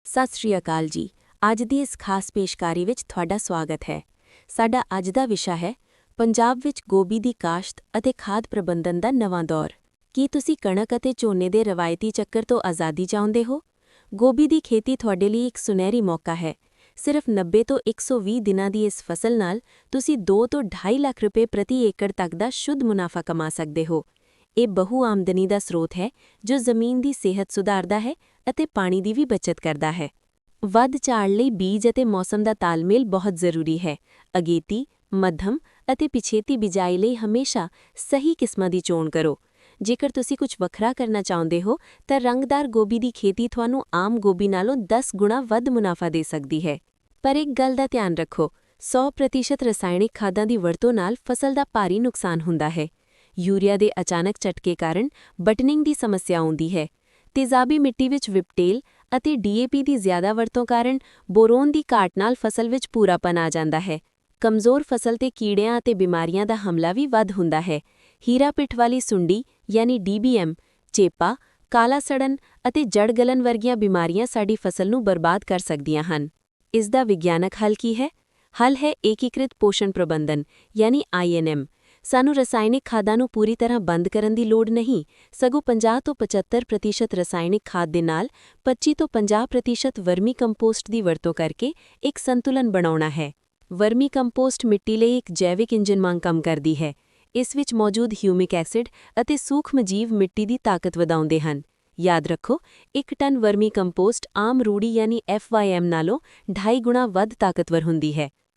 ਸਤਿ ਸ਼੍ਰੀ ਅਕਾਲ ਜੀ। ਅੱਜ ਦੀ ਇਸ ਖਾਸ ਪੇਸ਼ਕਾਰੀ ਵਿੱਚ ਤੁਹਾਡਾ ਸਵਾਗਤ ਹੈ। ਸਾਡਾ ਅੱਜ ਦਾ ਵਿਸ਼ਾ ਹੈ ਪੰਜਾਬ ਵਿੱਚ ਗੋਭੀ ਦੀ ਕਾਸ਼ਤ ਅਤੇ ਖਾਦ ਪ੍ਰਬੰਧਨ ਦਾ ਨਵਾਂ ਦੌਰ। ਕੀ ਤੁਸੀਂ ਕਣਕ ਅਤੇ ਝੋਨੇ ਦੇ ਰਵਾਇਤੀ ਚੱਕਰ ਤੋਂ ਆਜ਼ਾਦੀ ਚਾਹੁੰਦੇ ਹੋ? ਗੋਭੀ ਦੀ ਖੇਤੀ ਤੁਹਾਡੇ ਲਈ ਇੱਕ ਸੁਨਹਿਰੀ ਮੌਕਾ ਹੈ। ਸਿਰਫ 90 ਤੋਂ 120 ਦਿਨਾਂ ਦੀ ਇਸ ਫਸਲ ਨਾਲ ਤੁਸੀਂ 2 ਤੋਂ 2.5 ਲੱਖ ਰੁਪਏ ਪ੍ਰਤੀ ਏਕੜ ਤੱਕ ਦਾ ਸ਼ੁੱਧ ਮੁਨਾਫਾ ਕਮਾ ਸਕਦੇ ਹੋ। ਇਹ ਬਹੁ ਆਮਦਨੀ ਦਾ ਸਰੋਤ ਹੈ ਜੋ ਜ਼ਮੀਨ ਦੀ ਸਿਹਤ ਸੁਧਾਰਦਾ ਹੈ ਅਤੇ ਪਾਣੀ ਦੀ ਵੀ ਬਚਤ ਕਰਦਾ ਹੈ। ਵੱਧ ਝਾੜ ਲਈ ਬੀਜ ਅਤੇ ਮੌਸਮ ਦਾ ਤਾਲਮੇਲ ਬਹੁਤ ਜ਼ਰੂਰੀ ਹੈ। ਅਗੇਤੀ, ਮੱਧਮ ਅਤੇ ਪਿਛੇਤੀ ਬਿਜਾਈ ਲਈ ਹਮੇਸ਼ਾ ਸਹੀ ਕਿਸਮਾਂ ਦੀ ਚੋਣ ਕਰੋ। ਜੇਕਰ ਤੁਸੀਂ ਕੁਝ ਵੱਖਰਾ ਕਰਨਾ ਚਾਹੁੰਦੇ ਹੋ ਤਾਂ ਰੰਗਦਾਰ ਗੋਭੀ ਦੀ ਖੇਤੀ ਤੁਹਾਨੂੰ ਆਮ ਗੋਭੀ ਨਾਲੋਂ 10 ਗੁਣਾ ਵੱਧ ਮੁਨਾਫਾ ਦੇ ਸਕਦੀ ਹੈ। ਪਰ ਇੱਕ ਗੱਲ ਦਾ ਧਿਆਨ ਰੱਖੋ, 100% ਰਸਾਇਣਿਕ ਖਾਦਾਂ ਦੀ ਵਰਤੋਂ ਨਾਲ ਫਸਲ ਦਾ ਭਾਰੀ ਨੁਕਸਾਨ ਹੁੰਦਾ ਹੈ। ਯੂਰੀਆ ਦੇ ਅਚਾਨਕ ਝਟਕੇ ਕਾਰਨ ਬਟਨਿੰਗ ਦੀ ਸਮੱਸਿਆ ਆਉਂਦੀ ਹੈ। ਤੇਜ਼ਾਬੀ ਮਿੱਟੀ ਵਿੱਚ ਵਿਪਟੇਲ ਅਤੇ ਡੀਏਪੀ ਦੀ ਜ਼ਿਆਦਾ ਵਰਤੋਂ ਕਾਰਨ ਬੋਰੋਨ ਦੀ ਘਾਟ ਨਾਲ ਫਸਲ ਵਿੱਚ ਪੂਰਾਪਨ ਆ ਜਾਂਦਾ ਹੈ। ਕਮਜ਼ੋਰ ਫਸਲ ਤੇ ਕੀੜਿਆਂ ਅਤੇ ਬਿਮਾਰੀਆਂ ਦਾ ਹਮਲਾ ਵੀ ਵੱਧ ਹੁੰਦਾ ਹੈ। ਹੀਰਾ ਪਿੱਠ ਵਾਲੀ ਸੁੰਡੀ ਯਾਨੀ DBM, ਚੇਪਾ, ਕਾਲਾ ਸੜਨ ਅਤੇ ਜੜ ਗਲਨ ਵਰਗੀਆਂ ਬਿਮਾਰੀਆਂ ਸਾਡੀ ਫਸਲ ਨੂੰ ਬਰਬਾਦ ਕਰ ਸਕਦੀਆਂ ਹਨ। ਇਸ ਦਾ ਵਿਗਿਆਨਕ ਹੱਲ ਕੀ ਹੈ? ਹੱਲ ਹੈ ਏਕੀਕ੍ਰਿਤ ਪੋਸ਼ਣ ਪ੍ਰਬੰਧਨ ਯਾਨੀ INM। ਸਾਨੂੰ ਰਸਾਇਣਿਕ ਖਾਦਾਂ ਨੂੰ ਪੂਰੀ ਤਰ੍ਹਾਂ ਬੰਦ ਕਰਨ ਦੀ ਲੋੜ ਨਹੀਂ, ਸਗੋਂ 50 ਤੋਂ 75% ਰਸਾਇਣਿਕ ਖਾਦ ਦੇ ਨਾਲ 25 ਤੋਂ 50% ਵਰਮੀ ਕੰਪੋਸਟ ਦੀ ਵਰਤੋਂ ਕਰਕੇ ਇੱਕ ਸੰਤੁਲਨ ਬਣਾਉਣਾ ਹੈ। ਵਰਮੀ ਕੰਪੋਸਟ ਮਿੱਟੀ ਲਈ ਇੱਕ ਜੈਵਿਕ ਇੰਜਨ ਵਾਂਗ ਕੰਮ ਕਰਦੀ ਹੈ। ਇਸ ਵਿੱਚ ਮੌਜੂਦ ਹਿਊਮਿਕ ਐਸਿਡ ਅਤੇ ਸੂਖਮ ਜੀਵ ਮਿੱਟੀ ਦੀ ਤਾਕਤ ਵਧਾਉਂਦੇ ਹਨ। ਯਾਦ ਰੱਖੋ, 1 ਟਨ ਵਰਮੀ ਕੰਪੋਸਟ ਆਮ ਰੂੜੀ ਯਾਨੀ FYM ਨਾਲੋਂ 2.5 ਗੁਣਾ ਵੱਧ ਤਾਕਤਵਰ ਹੁੰਦੀ ਹੈ।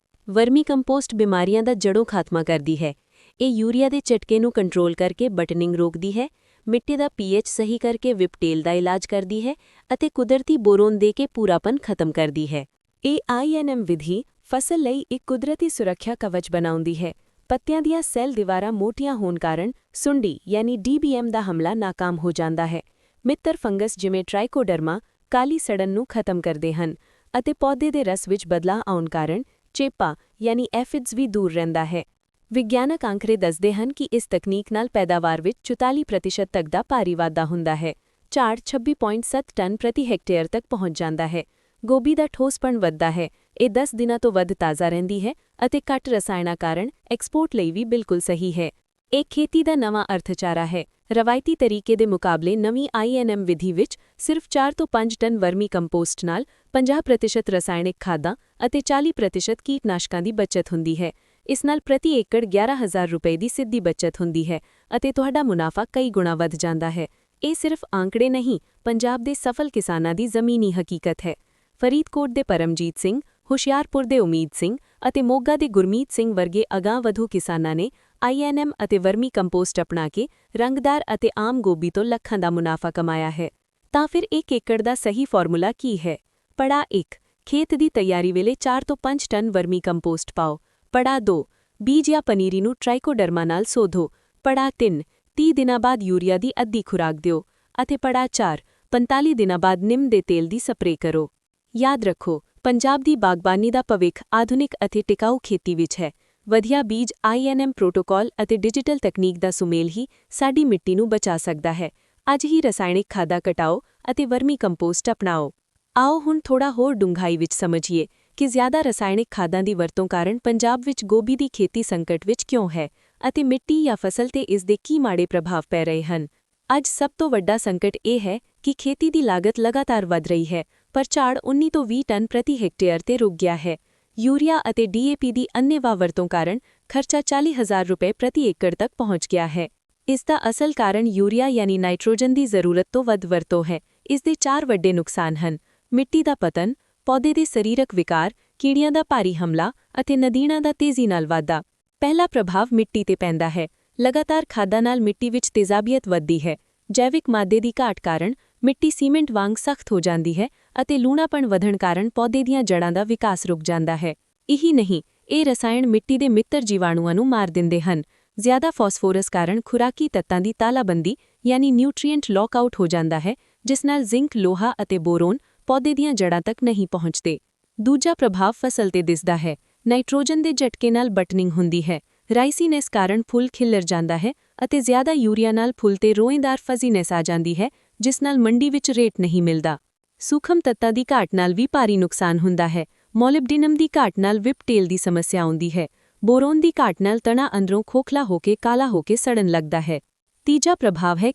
ਵਰਮੀ ਕੰਪੋਸਟ ਬਿਮਾਰੀਆਂ ਦਾ ਜੜੋਂ ਖਾਤਮਾ ਕਰਦੀ ਹੈ। ਇਹ ਯੂਰੀਆ ਦੇ ਝਟਕੇ ਨੂੰ ਕੰਟਰੋਲ ਕਰਕੇ ਬਟਨਿੰਗ ਰੋਕਦੀ ਹੈ, ਮਿੱਟੀ ਦਾ pH ਸਹੀ ਕਰਕੇ ਵਿਪਟੇਲ ਦਾ ਇਲਾਜ ਕਰਦੀ ਹੈ ਅਤੇ ਕੁਦਰਤੀ ਬੋਰੋਨ ਦੇ ਕੇ ਪੂਰਾਪਨ ਖਤਮ ਕਰਦੀ ਹੈ। ਇਹ INM ਵਿਧੀ ਫਸਲ ਲਈ ਇੱਕ ਕੁਦਰਤੀ ਸੁਰੱਖਿਆ ਕਵਚ ਬਣਾਉਂਦੀ ਹੈ। ਪੱਤਿਆਂ ਦੀਆਂ ਸੈੱਲ ਦੀਵਾਰਾਂ ਮੋਟੀਆਂ ਹੋਣ ਕਾਰਨ ਸੁੰਡੀ ਯਾਨੀ DBM ਦਾ ਹਮਲਾ ਨਾਕਾਮ ਹੋ ਜਾਂਦਾ ਹੈ। ਮਿੱਤਰ ਫੰਗਸ ਜਿਵੇਂ ਟ੍ਰਾਈਕੋਡਰਮਾ ਕਾਲੀ ਸੜਨ ਨੂੰ ਖਤਮ ਕਰਦੇ ਹਨ ਅਤੇ ਪੌਦੇ ਦੇ ਰਸ ਵਿੱਚ ਬਦਲਾਅ ਆਉਣ ਕਾਰਨ ਚੇਪਾ ਯਾਨੀ ਐਫਿਡਜ਼ ਵੀ ਦੂਰ ਰਹਿੰਦਾ ਹੈ। ਵਿਗਿਆਨਕ ਅੰਕੜੇ ਦੱਸਦੇ ਹਨ ਕਿ ਇਸ ਤਕਨੀਕ ਨਾਲ ਪੈਦਾਵਾਰ ਵਿੱਚ 44% ਤੱਕ ਦਾ ਭਾਰੀ ਵਾਧਾ ਹੁੰਦਾ ਹੈ। ਝਾੜ 26.7 ਟਨ ਪ੍ਰਤੀ ਹੈਕਟੇਅਰ ਤੱਕ ਪਹੁੰਚ ਜਾਂਦਾ ਹੈ। ਗੋਭੀ ਦਾ ਠੋਸਪਣ ਵੱਧਦਾ ਹੈ। ਇਹ 10 ਦਿਨਾਂ ਤੋਂ ਵੱਧ ਤਾਜ਼ਾ ਰਹਿੰਦੀ ਹੈ ਅਤੇ ਘੱਟ ਰਸਾਇਣਾਂ ਕਾਰਨ ਐਕਸਪੋਰਟ ਲਈ ਵੀ ਬਿਲਕੁਲ ਸਹੀ ਹੈ। ਇਹ ਖੇਤੀ ਦਾ ਨਵਾਂ ਅਰਥਚਾਰਾ ਹੈ। ਰਵਾਇਤੀ ਤਰੀਕੇ ਦੇ ਮੁਕਾਬਲੇ ਨਵੀਂ INM ਵਿਧੀ ਵਿੱਚ ਸਿਰਫ 4 ਤੋਂ 5 ਟਨ ਵਰਮੀ ਕੰਪੋਸਟ ਨਾਲ 50% ਰਸਾਇਣਿਕ ਖਾਦਾਂ ਅਤੇ 40% ਕੀਟਨਾਸ਼ਕਾਂ ਦੀ ਬਚਤ ਹੁੰਦੀ ਹੈ। ਇਸ ਨਾਲ ਪ੍ਰਤੀ ਏਕੜ 11,000 ਰੁਪਏ ਦੀ ਸਿੱਧੀ ਬਚਤ ਹੁੰਦੀ ਹੈ ਅਤੇ ਤੁਹਾਡਾ ਮੁਨਾਫਾ ਕਈ ਗੁਣਾ ਵੱਧ ਜਾਂਦਾ ਹੈ। ਇਹ ਸਿਰਫ ਆંકੜੇ ਨਹੀਂ, ਪੰਜਾਬ ਦੇ ਸਫਲ ਕਿਸਾਨਾਂ ਦੀ ਜ਼ਮੀਨੀ ਹਕੀਕਤ ਹੈ। ਫਰੀਦਕੋਟ ਦੇ ਪਰਮਜੀਤ ਸਿੰਘ, ਹੁਸ਼ਿਆਰਪੁਰ ਦੇ ਉਮੀਦ ਸਿੰਘ ਅਤੇ ਮੋਗਾ ਦੇ ਗੁਰਮੀਤ ਸਿੰਘ ਵਰਗੇ ਅਗਾਂਹ-ਵਧੂ ਕਿਸਾਨਾਂ ਨੇ INM ਅਤੇ ਵਰਮੀ ਕੰਪੋਸਟ ਅਪਣਾ ਕੇ ਰੰਗਦਾਰ ਅਤੇ ਆਮ ਗੋਭੀ ਤੋਂ ਲੱਖਾਂ ਦਾ ਮੁਨਾਫਾ ਕਮਾਇਆ ਹੈ। ਤਾਂ ਫਿਰ 1 ਏਕੜ ਦਾ ਸਹੀ ਫਾਰਮੂਲਾ ਕੀ ਹੈ? ਪੜਾਅ 1, ਖੇਤ ਦੀ ਤਿਆਰੀ ਵੇਲੇ 4 ਤੋਂ 5 ਟਨ ਵਰਮੀ ਕੰਪੋਸਟ ਪਾਓ। ਪੜਾਅ 2, ਬੀਜ ਜਾਂ ਪਨੀਰੀ ਨੂੰ ਟ੍ਰਾਈਕੋਡਰਮਾ ਨਾਲ ਸੋਧੋ। ਪੜਾਅ 3, 30 ਦਿਨਾਂ ਬਾਅਦ ਯੂਰੀਆ ਦੀ ਅੱਧੀ ਖੁਰਾਕ ਦਿਓ ਅਤੇ ਪੜਾਅ 4, 45 ਦਿਨਾਂ ਬਾਅਦ ਨਿੰਮ ਦੇ ਤੇਲ ਦੀ ਸਪਰੇਅ ਕਰੋ। ਯਾਦ ਰੱਖੋ, ਪੰਜਾਬ ਦੀ ਬਾਗਬਾਨੀ ਦਾ ਭਵਿੱਖ ਆਧੁਨਿਕ ਅਤੇ ਟਿਕਾਊ ਖੇਤੀ ਵਿੱਚ ਹੈ। ਵਧੀਆ ਬੀਜ, INM ਪ੍ਰੋਟੋਕਾਲ ਅਤੇ ਡਿਜੀਟਲ ਤਕਨੀਕ ਦਾ ਸੁਮੇਲ ਹੀ ਸਾਡੀ ਮਿੱਟੀ ਨੂੰ ਬਚਾ ਸਕਦਾ ਹੈ। ਅੱਜ ਹੀ ਰਸਾਇਣਿਕ ਖਾਦਾਂ ਘਟਾਓ ਅਤੇ ਵਰਮੀ ਕੰਪੋਸਟ ਅਪਣਾਓ। ਆਓ ਹੁਣ ਥੋੜਾ ਹੋਰ ਡੂੰਘਾਈ ਵਿੱਚ ਸਮਝੀਏ ਕਿ ਜ਼ਿਆਦਾ ਰਸਾਇਣਿਕ ਖਾਦਾਂ ਦੀ ਵਰਤੋਂ ਕਾਰਨ ਪੰਜਾਬ ਵਿੱਚ ਗੋਭੀ ਦੀ ਖੇਤੀ ਸੰਕਟ ਵਿੱਚ ਕਿਉਂ ਹੈ ਅਤੇ ਮਿੱਟੀ ਜਾਂ ਫਸਲ ਤੇ ਇਸ ਦੇ ਕੀ ਮਾੜੇ ਪ੍ਰਭਾਵ ਪੈ ਰਹੇ ਹਨ। ਅੱਜ ਸਭ ਤੋਂ ਵੱਡਾ ਸੰਕਟ ਇਹ ਹੈ ਕਿ ਖੇਤੀ ਦੀ ਲਾਗਤ ਲਗਾਤਾਰ ਵਧ ਰਹੀ ਹੈ, ਪਰ ਝਾੜ 19 ਤੋਂ 20 ਟਨ ਪ੍ਰਤੀ ਹੈਕਟੇਅਰ ਤੇ ਰੁਕ ਗਿਆ ਹੈ। ਯੂਰੀਆ ਅਤੇ DAP ਦੀ ਅੰਨ੍ਹੇਵਾਹ ਵਰਤੋਂ ਕਾਰਨ ਖਰਚਾ 40,000 ਰੁਪਏ ਪ੍ਰਤੀ ਏਕੜ ਤੱਕ ਪਹੁੰਚ ਗਿਆ ਹੈ। ਇਸ ਦਾ ਅਸਲ ਕਾਰਨ ਯੂਰੀਆ ਯਾਨੀ ਨਾਈਟ੍ਰੋਜਨ ਦੀ ਜ਼ਰੂਰਤ ਤੋਂ ਵੱਧ ਵਰਤੋਂ ਹੈ। ਇਸ ਦੇ 4 ਵੱਡੇ ਨੁਕਸਾਨ ਹਨ: ਮਿੱਟੀ ਦਾ ਪਤਨ, ਪੌਦੇ ਦੇ ਸਰੀਰਕ ਵਿਕਾਰ, ਕੀੜਿਆਂ ਦਾ ਭਾਰੀ ਹਮਲਾ ਅਤੇ ਨਦੀਣਾਂ ਦਾ ਤੇਜ਼ੀ ਨਾਲ ਵਾਧਾ। ਪਹਿਲਾ ਪ੍ਰਭਾਵ ਮਿੱਟੀ ਤੇ ਪੈਂਦਾ ਹੈ। ਲਗਾਤਾਰ ਖਾਦਾਂ ਨਾਲ ਮਿੱਟੀ ਵਿੱਚ ਤੇਜ਼ਾਬੀਅਤ ਵੱਧਦੀ ਹੈ। ਜੈਵਿਕ ਮਾਦੇ ਦੀ ਘਾਟ ਕਾਰਨ ਮਿੱਟੀ ਸੀਮੈਂਟ ਵਾਂਗ ਸਖਤ ਹੋ ਜਾਂਦੀ ਹੈ ਅਤੇ ਲੂਣਾਪਣ ਵਧਣ ਕਾਰਨ ਪੌਦੇ ਦੀਆਂ ਜੜ੍ਹਾਂ ਦਾ ਵਿਕਾਸ ਰੁਕ ਜਾਂਦਾ ਹੈ। ਇਹੀ ਨਹੀਂ, ਇਹ ਰਸਾਇਣ ਮਿੱਟੀ ਦੇ ਮਿੱਤਰ ਜੀਵਾਣੂਆਂ ਨੂੰ ਮਾਰ ਦਿੰਦੇ ਹਨ। ਜ਼ਿਆਦਾ ਫਾਸਫੋਰਸ ਕਾਰਨ ਖੁਰਾਕੀ ਤੱਤਾਂ ਦੀ ਤਾਲਾਬੰਦੀ ਯਾਨੀ ਨਿਊਟ੍ਰੀਐਂਟ ਲੌਕਆਊਟ ਹੋ ਜਾਂਦਾ ਹੈ, ਜਿਸ ਨਾਲ ਜ਼ਿੰਕ, ਲੋਹਾ ਅਤੇ ਬੋਰੋਨ ਪੌਦੇ ਦੀਆਂ ਜੜ੍ਹਾਂ ਤੱਕ ਨਹੀਂ ਪਹੁੰਚਦੇ। ਦੂਜਾ ਪ੍ਰਭਾਵ ਫਸਲ ਤੇ ਦਿਸਦਾ ਹੈ। ਨਾਈਟ੍ਰੋਜਨ ਦੇ ਝਟਕੇ ਨਾਲ ਬਟਨਿੰਗ ਹੁੰਦੀ ਹੈ। ਰਾਈਸੀਨੈਸ ਕਾਰਨ ਫੁੱਲ ਖਿੱਲਰ ਜਾਂਦਾ ਹੈ ਅਤੇ ਜ਼ਿਆਦਾ ਯੂਰੀਆ ਨਾਲ ਫੁੱਲ ਤੇ ਰੋਏਦਾਰ ਫਜ਼ੀਨੈਸ ਆ ਜਾਂਦੀ ਹੈ, ਜਿਸ ਨਾਲ ਮੰਡੀ ਵਿੱਚ ਰੇਟ ਨਹੀਂ ਮਿਲਦਾ। ਸੂਖਮ ਤੱਤਾਂ ਦੀ ਘਾਟ ਨਾਲ ਵੀ ਭਾਰੀ ਨੁਕਸਾਨ ਹੁੰਦਾ ਹੈ। ਮੋਲਿਬਡੇਨਮ ਦੀ ਘਾਟ ਨਾਲ ਵਿਪਟੇਲ ਦੀ ਸਮੱਸਿਆ ਆਉਂਦੀ ਹੈ। ਬੋਰੋਨ ਦੀ ਘਾਟ ਨਾਲ ਤਣਾ ਅੰਦਰੋਂ ਖੋਖਲਾ ਹੋ ਕੇ ਕਾਲਾ ਹੋ ਕੇ ਸੜਨ ਲੱਗਦਾ ਹੈ। ਤੀਜਾ ਪ੍ਰਭਾਵ ਹੈ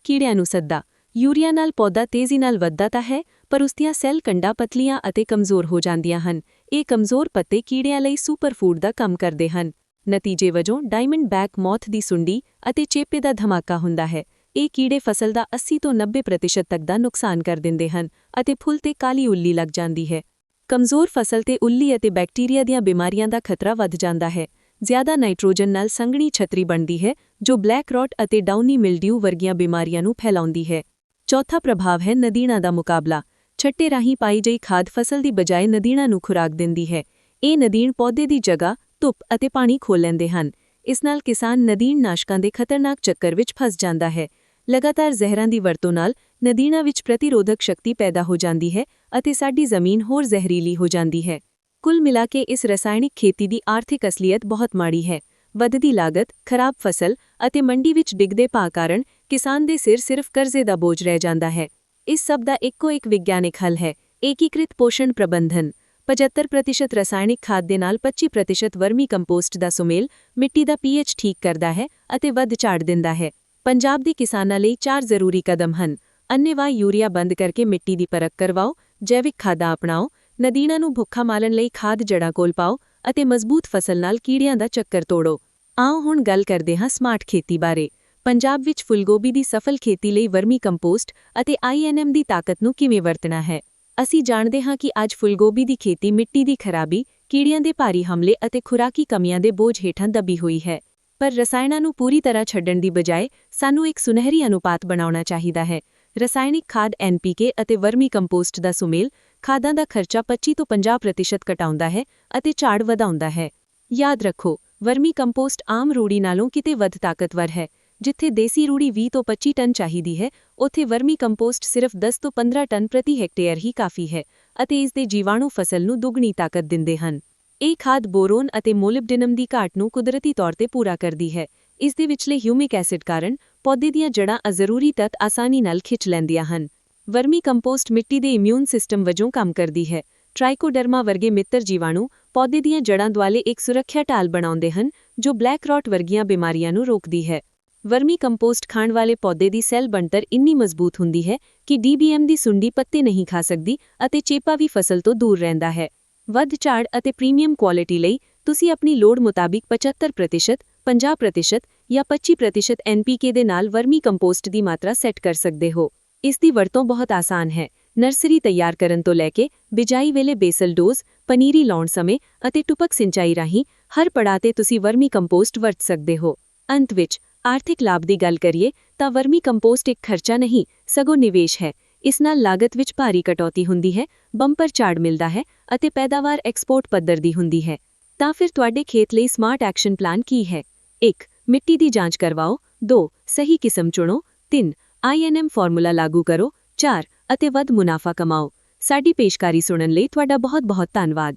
ਕੀੜਿਆਂ ਨੂੰ ਸੱਦਾ। ਯੂਰੀਆ ਨਾਲ ਪੌਦਾ ਤੇਜ਼ੀ ਨਾਲ ਵੱਧਦਾ ਤਾਂ ਹੈ, ਪਰ ਉਸਦੀਆਂ ਸੈੱਲ ਕੰਡਾਂ ਪਤਲੀਆਂ ਅਤੇ ਕਮਜ਼ੋਰ ਹੋ ਜਾਂਦੀਆਂ ਹਨ। ਇਹ ਕਮਜ਼ੋਰ ਪੱਤੇ ਕੀੜਿਆਂ ਲਈ ਸੁਪਰਫੂਡ ਦਾ ਕੰਮ ਕਰਦੇ ਹਨ। ਨਤੀਜੇ ਵਜੋਂ ਡਾਇਮੰਡ ਬੈਕ ਮੌਥ ਦੀ ਸੁੰਡੀ ਅਤੇ ਚੇਪੇ ਦਾ ਧਮਾਕਾ ਹੁੰਦਾ ਹੈ। ਇਹ ਕੀੜੇ ਫਸਲ ਦਾ 80 ਤੋਂ 90% ਤੱਕ ਦਾ ਨੁਕਸਾਨ ਕਰ ਦਿੰਦੇ ਹਨ ਅਤੇ ਫੁੱਲ ਤੇ ਕਾਲੀ ਉੱਲੀ ਲੱਗ ਜਾਂਦੀ ਹੈ। ਕਮਜ਼ੋਰ ਫਸਲ ਤੇ ਉੱਲੀ ਅਤੇ ਬੈਕਟੀਰੀਆ ਦੀਆਂ ਬਿਮਾਰੀਆਂ ਦਾ ਖਤਰਾ ਵੱਧ ਜਾਂਦਾ ਹੈ। ਜ਼ਿਆਦਾ ਨਾਈਟ੍ਰੋਜਨ ਨਾਲ ਸੰਘਣੀ ਛਤਰੀ ਬਣਦੀ ਹੈ, ਜੋ ਬਲੈਕ ਰੌਟ ਅਤੇ ਡਾਊਨੀ ਮਿਲਡਿਊ ਵਰਗੀਆਂ ਬਿਮਾਰੀਆਂ ਨੂੰ ਫੈਲਾਉਂਦੀ ਹੈ। ਚੌਥਾ ਪ੍ਰਭਾਵ ਹੈ ਨਦੀਣਾਂ ਦਾ ਮੁਕਾਬਲਾ। ਛੱਟੇ ਰਾਹੀਂ ਪਾਈ ਗਈ ਖਾਦ ਫਸਲ ਦੀ ਬਜਾਏ ਨਦੀਣਾਂ ਨੂੰ ਖੁਰਾਕ ਦਿੰਦੀ ਹੈ। ਇਹ ਨਦੀਣ ਪੌਦੇ ਦੀ ਜਗ੍ਹਾ, ਧੁੱਪ ਅਤੇ ਪਾਣੀ ਖੋਹ ਲੈਂਦੇ ਹਨ। ਇਸ ਨਾਲ ਕਿਸਾਨ ਨਦੀਣ ਨਾਸ਼ਕਾਂ ਦੇ ਖਤਰਨਾਕ ਚੱਕਰ ਵਿੱਚ ਫਸ ਜਾਂਦਾ ਹੈ। ਲਗਾਤਾਰ ਜ਼ਹਿਰਾਂ ਦੀ ਵਰਤੋਂ ਨਾਲ ਨਦੀਣਾਂ ਵਿੱਚ ਪ੍ਰਤੀਰੋਧਕ ਸ਼ਕਤੀ ਪੈਦਾ ਹੋ ਜਾਂਦੀ ਹੈ ਅਤੇ ਸਾਡੀ ਜ਼ਮੀਨ ਹੋਰ ਜ਼ਹਿਰੀਲੀ ਹੋ ਜਾਂਦੀ ਹੈ। ਕੁੱਲ ਮਿਲਾ ਕੇ ਇਸ ਰਸਾਇਣਿਕ ਖੇਤੀ ਦੀ ਆਰਥਿਕ ਅਸਲੀਅਤ ਬਹੁਤ ਮਾੜੀ ਹੈ। ਵੱਧਦੀ ਲਾਗਤ, ਖਰਾਬ ਫਸਲ ਅਤੇ ਮੰਡੀ ਵਿੱਚ ਡਿੱਗਦੇ ਭਾਅ ਕਾਰਨ ਕਿਸਾਨ ਦੇ ਸਿਰ ਸਿਰਫ ਕਰਜ਼ੇ ਦਾ ਬੋਝ ਰਹਿ ਜਾਂਦਾ ਹੈ। ਇਸ ਸਭ ਦਾ ਇੱਕੋ ਇੱਕ ਵਿਗਿਆਨਿਕ ਹੱਲ ਹੈ, ਏਕੀਕ੍ਰਿਤ ਪੋਸ਼ਣ ਪ੍ਰਬੰਧਨ। 75% ਰਸਾਇਣਿਕ ਖਾਦ ਦੇ ਨਾਲ 25% ਵਰਮੀ ਕੰਪੋਸਟ ਦਾ ਸੁਮੇਲ ਮਿੱਟੀ ਦਾ ਪੀਐਚ ਠੀਕ ਕਰਦਾ ਹੈ ਅਤੇ ਵੱਧ ਝਾੜ ਦਿੰਦਾ ਹੈ। ਪੰਜਾਬ ਦੇ ਕਿਸਾਨਾਂ ਲਈ 4 ਜ਼ਰੂਰੀ ਕਦਮ ਹਨ। ਅੰਨ੍ਹੇਵਾਹ ਯੂਰੀਆ ਬੰਦ ਕਰਕੇ ਮਿੱਟੀ ਦੀ ਪਰਖ ਕਰਵਾਓ, ਜੈਵਿਕ ਖਾਦਾਂ ਅਪਣਾਓ, ਨਦੀਣਾਂ ਨੂੰ ਭੁੱਖਾ ਮਾਰਨ ਲਈ ਖਾਦ ਜੜ੍ਹਾਂ ਕੋਲ ਪਾਓ ਅਤੇ ਮਜ਼ਬੂਤ ਫਸਲ ਨਾਲ ਕੀੜਿਆਂ ਦਾ ਚੱਕਰ ਤੋੜੋ। ਆਓ ਹੁਣ ਗੱਲ ਕਰਦੇ ਹਾਂ ਸਮਾਰਟ ਖੇਤੀ ਬਾਰੇ। ਪੰਜਾਬ ਵਿੱਚ ਫੁੱਲਗੋਭੀ ਦੀ ਸਫਲ ਖੇਤੀ ਲਈ ਵਰਮੀ ਕੰਪੋਸਟ ਅਤੇ INM ਦੀ ਤਾਕਤ ਨੂੰ ਕਿਵੇਂ ਵਰਤਣਾ ਹੈ। ਅਸੀਂ ਜਾਣਦੇ ਹਾਂ ਕਿ ਅੱਜ ਫੁੱਲਗੋਭੀ ਦੀ ਖੇਤੀ ਮਿੱਟੀ ਦੀ ਖਰਾਬੀ, ਕੀੜਿਆਂ ਦੇ ਭਾਰੀ ਹਮਲੇ ਅਤੇ ਖੁਰਾਕੀ ਕਮੀਆਂ ਦੇ ਬੋਝ ਹੇਠਾਂ ਦਬੀ ਹੋਈ ਹੈ। ਪਰ ਰਸਾਇਣਾਂ ਨੂੰ ਪੂਰੀ ਤਰ੍ਹਾਂ ਛੱਡਣ ਦੀ ਬਜਾਏ ਸਾਨੂੰ ਇੱਕ ਸੁਨਹਿਰੀ ਅਨੁਪਾਤ ਬਣਾਉਣਾ ਚਾਹੀਦਾ ਹੈ। ਰਸਾਇਣਿਕ ਖਾਦ NPK ਅਤੇ ਵਰਮੀ ਕੰਪੋਸਟ ਦਾ ਸੁਮੇਲ ਖਾਦਾਂ ਦਾ ਖਰਚਾ 25 ਤੋਂ 50% ਘਟਾਉਂਦਾ ਹੈ ਅਤੇ ਝਾੜ ਵਧਾਉਂਦਾ ਹੈ। ਯਾਦ ਰੱਖੋ, ਵਰਮੀ ਕੰਪੋਸਟ ਆਮ ਰੂੜੀ ਨਾਲੋਂ ਕਿਤੇ ਵੱਧ ਤਾਕਤਵਰ ਹੈ। ਜਿੱਥੇ ਦੇਸੀ ਰੂੜੀ 20 ਤੋਂ 25 ਟਨ ਚਾਹੀਦੀ ਹੈ, ਉੱਥੇ ਵਰਮੀ ਕੰਪੋਸਟ ਸਿਰਫ 10 ਤੋਂ 15 ਟਨ ਪ੍ਰਤੀ ਹੈਕਟੇਅਰ ਹੀ ਕਾਫੀ ਹੈ ਅਤੇ ਇਸ ਦੇ ਜੀਵਾਣੂ ਫਸਲ ਨੂੰ ਦੁੱਗਣੀ ਤਾਕਤ ਦਿੰਦੇ ਹਨ। ਇਹ ਖਾਦ ਬੋਰੋਨ ਅਤੇ ਮੋਲਿਬਡੇਨਮ ਦੀ ਘਾਟ ਨੂੰ ਕੁਦਰਤੀ ਤੌਰ ਤੇ ਪੂਰਾ ਕਰਦੀ ਹੈ। ਇਸ ਦੇ ਵਿਚਲੇ ਹਿਊਮਿਕ ਐਸਿਡ ਕਾਰਨ ਪੌਦੇ ਦੀਆਂ ਜੜ੍ਹਾਂ ਅਜ਼ਰੂਰੀ ਤੱਤ ਆਸਾਨੀ ਨਾਲ ਖਿੱਚ ਲੈਂਦੀਆਂ ਹਨ। ਵਰਮੀ ਕੰਪੋਸਟ ਮਿੱਟੀ ਦੇ ਇਮਿਊਨ ਸਿਸਟਮ ਵਜੋਂ ਕੰਮ ਕਰਦੀ ਹੈ। ਟ੍ਰਾਈਕੋਡਰਮਾ ਵਰਗੇ ਮਿੱਤਰ ਜੀਵਾਣੂ ਪੌਦੇ ਦੀਆਂ ਜੜ੍ਹਾਂ ਦੁਆਲੇ ਇੱਕ ਸੁਰੱਖਿਆ ਢਾਲ ਬਣਾਉਂਦੇ ਹਨ, ਜੋ ਬਲੈਕ ਰੌਟ ਵਰਗੀਆਂ ਬਿਮਾਰੀਆਂ ਨੂੰ ਰੋਕਦੀ ਹੈ। ਵਰਮੀ ਕੰਪੋਸਟ ਖਾਣ ਵਾਲੇ ਪੌਦੇ ਦੀ ਸੈੱਲ ਬਣਤਰ ਇੰਨੀ ਮਜ਼ਬੂਤ ਹੁੰਦੀ ਹੈ ਕਿ DBM ਦੀ ਸੁੰਡੀ ਪੱਤੇ ਨਹੀਂ ਖਾ ਸਕਦੀ ਅਤੇ ਚੇਪਾ ਵੀ ਫਸਲ ਤੋਂ ਦੂਰ ਰਹਿੰਦਾ ਹੈ। ਵੱਧ ਝਾੜ ਅਤੇ ਪ੍ਰੀਮੀਅਮ ਕੁਆਲਿਟੀ ਲਈ ਤੁਸੀਂ ਆਪਣੀ ਲੋੜ ਮੁਤਾਬਿਕ 75%, 50% ਜਾਂ 25% NPK ਦੇ ਨਾਲ ਵਰਮੀ ਕੰਪੋਸਟ ਦੀ ਮਾਤਰਾ ਸੈੱਟ ਕਰ ਸਕਦੇ ਹੋ। ਇਸ ਦੀ ਵਰਤੋਂ ਬਹੁਤ ਆਸਾਨ ਹੈ। ਨਰਸਰੀ ਤਿਆਰ ਕਰਨ ਤੋਂ ਲੈ ਕੇ ਬਿਜਾਈ ਵੇਲੇ ਬੇਸਲ ਡੋਜ਼, ਪਨੀਰੀ ਲਾਉਣ ਸਮੇਂ ਅਤੇ ਟੁਪਕ ਸਿੰਚਾਈ ਰਾਹੀਂ ਹਰ ਪੜਾਅ ਤੇ ਤੁਸੀਂ ਵਰਮੀ ਕੰਪੋਸਟ ਵਰਤ ਸਕਦੇ ਹੋ। ਅੰਤ ਵਿੱਚ ਆਰਥਿਕ ਲਾਭ ਦੀ ਗੱਲ ਕਰੀਏ ਤਾਂ ਵਰਮੀ ਕੰਪੋਸਟ ਇੱਕ ਖਰਚਾ ਨਹੀਂ, ਸਗੋਂ ਨਿਵੇਸ਼ ਹੈ। ਇਸ ਨਾਲ ਲਾਗਤ ਵਿੱਚ ਭਾਰੀ ਕਟੌਤੀ ਹੁੰਦੀ ਹੈ, ਬੰਪਰ ਝਾੜ ਮਿਲਦਾ ਹੈ ਅਤੇ ਪੈਦਾਵਾਰ ਐਕਸਪੋਰਟ ਪੱਧਰ ਦੀ ਹੁੰਦੀ ਹੈ। ਤਾਂ ਫਿਰ ਤੁਹਾਡੇ ਖੇਤ ਲਈ ਸਮਾਰਟ ਐਕਸ਼ਨ ਪਲਾਨ ਕੀ ਹੈ? 1. ਮਿੱਟੀ ਦੀ ਜਾਂਚ ਕਰਵਾਓ। 2. ਸਹੀ ਕਿਸਮ ਚੁਣੋ। 3. INM ਫਾਰਮੂਲਾ ਲਾਗੂ ਕਰੋ। 4. ਅਤੇ ਵੱਧ ਮੁਨਾਫਾ ਕਮਾਓ। ਸਾਡੀ ਪੇਸ਼ਕਾਰੀ ਸੁਣਨ ਲਈ ਤੁਹਾਡਾ ਬਹੁਤ-ਬਹੁਤ ਧੰਨਵਾਦ।